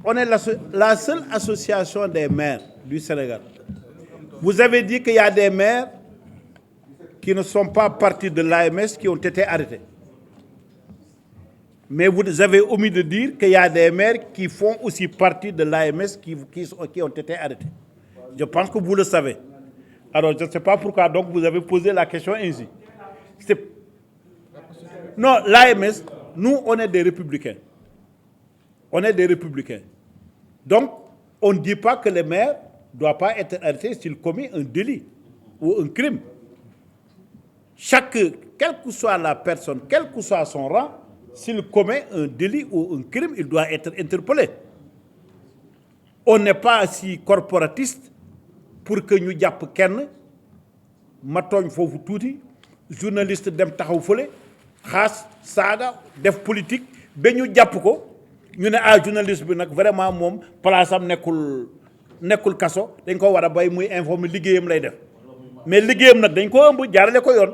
on est la seule association des maires du Sénégal. Vous avez dit qu'il y a des maires qui ne sont pas partis de l'AMS qui ont été arrêtés. Mais vous avez omis de dire qu'il y a des maires qui font aussi partie de l'AMS qui ont été arrêtés. Je pense que vous le savez. Alors, je ne sais pas pourquoi donc vous avez posé la question ainsi. Non, l'AMS, nous, on est des républicains. On est des républicains. Donc, on ne dit pas que les maires ne doivent pas être arrêtés s'ils commettent un délit ou un crime. Quelle que soit la personne, quel que soit son rang, s'il commet un délit ou un crime, il doit être interpellé. On n'est pas si corporatiste pour que nous disions kenn ma tooñ fofu touti journaliste dem taxaw feulé xaas saga def politique ba ñu japp ko ñu né journaliste bi nak vraiment mom place am nekul kasso dañ ko wara bay muy informer liggéeyam lay def mais liggéeyam nak dañ ko ëmb jaarale ko yoon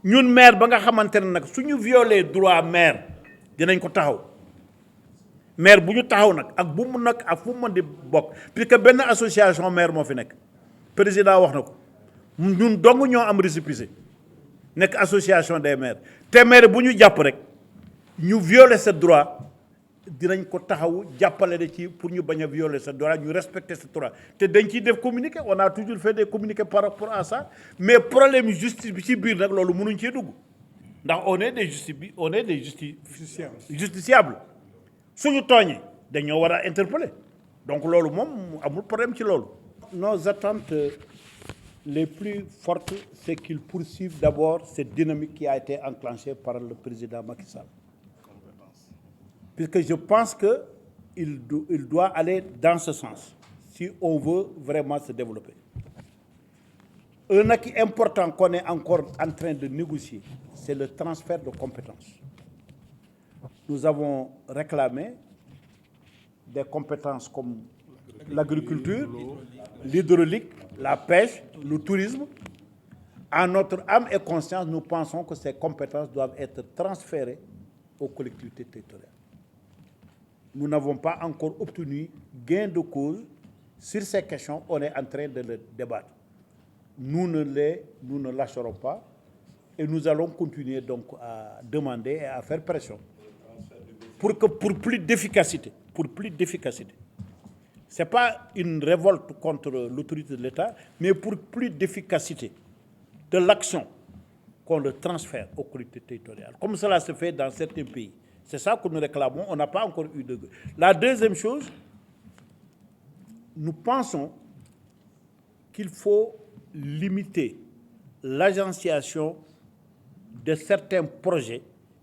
ñun maire ba nga xamantene nak suñu violer droit maire dinañ ko taxaw maire buñu taxaw nak ak bu mu nak ak fu mu mën di bok puisque ben association maire mo fi nek président wax nako ñun dong ñoo am récépissé nek association des maires té maire buñu japp rek ñu violer ce droit dinañ ko taxaw jappalé ci pour ñu baña violer ce droit ñu respecter ce droit té dañ ci def communiqué on a toujours fait des communiqués par rapport à ça mais problème justice bi ci biir nak lolu mënuñ ci dugg ndax on est des justiciables suñu togné dañoo wara interpeller donc lolu mom amul problème ci lolu. Nos attentes les plus fortes, c'est qu'ils poursuivent d'abord cette dynamique qui a été enclenchée par le président Macky Sall. Puisque je pense qu'il doit aller dans ce sens, si on veut vraiment se développer. Un acquis important qu'on est encore en train de négocier, c'est le transfert de compétences. Nous avons réclamé des compétences comme l'agriculture, l'hydraulique, la pêche, le tourisme. En notre âme et conscience, nous pensons que ces compétences doivent être transférées aux collectivités territoriales. Nous n'avons pas encore obtenu gain de cause sur ces questions. On est en train de les débattre. Nous ne lâcherons pas et nous allons continuer donc à demander et à faire pression pour plus d'efficacité. Ce n'est pas une révolte contre l'autorité de l'État, mais pour plus d'efficacité de l'action qu'on le transfère aux collectivités territoriales. Comme cela se fait dans certains pays. C'est ça que nous réclamons. On n'a pas encore eu de... La deuxième chose, nous pensons qu'il faut limiter l'agenciation de certains projets,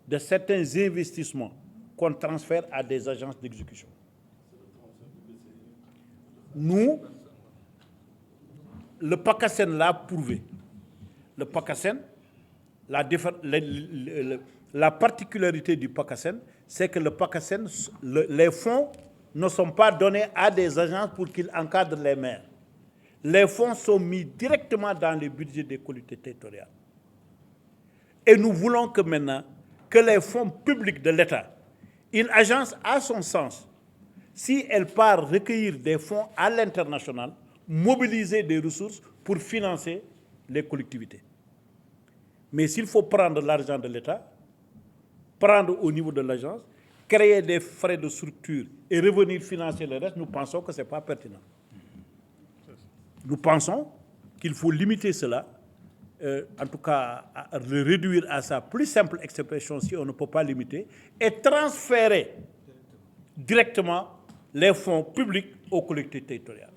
de certains investissements qu'on transfère à des agences d'exécution. Nous, le PACASEN l'a prouvé. Le PACASEN, la particularité du PACASEN, c'est que le PACASEN, les fonds ne sont pas donnés à des agences pour qu'ils encadrent les maires. Les fonds sont mis directement dans les budgets des collectivités territoriales. Et nous voulons que maintenant, que les fonds publics de l'État, une agence à son sens, si elle part recueillir des fonds à l'international, mobiliser des ressources pour financer les collectivités. Mais s'il faut prendre l'argent de l'État, prendre au niveau de l'agence, créer des frais de structure et revenir financer le reste, nous pensons que ce n'est pas pertinent. Nous pensons qu'il faut limiter cela, en tout cas à le réduire à sa plus simple expression si on ne peut pas limiter, et transférer directement les fonds publics aux collectivités territoriales.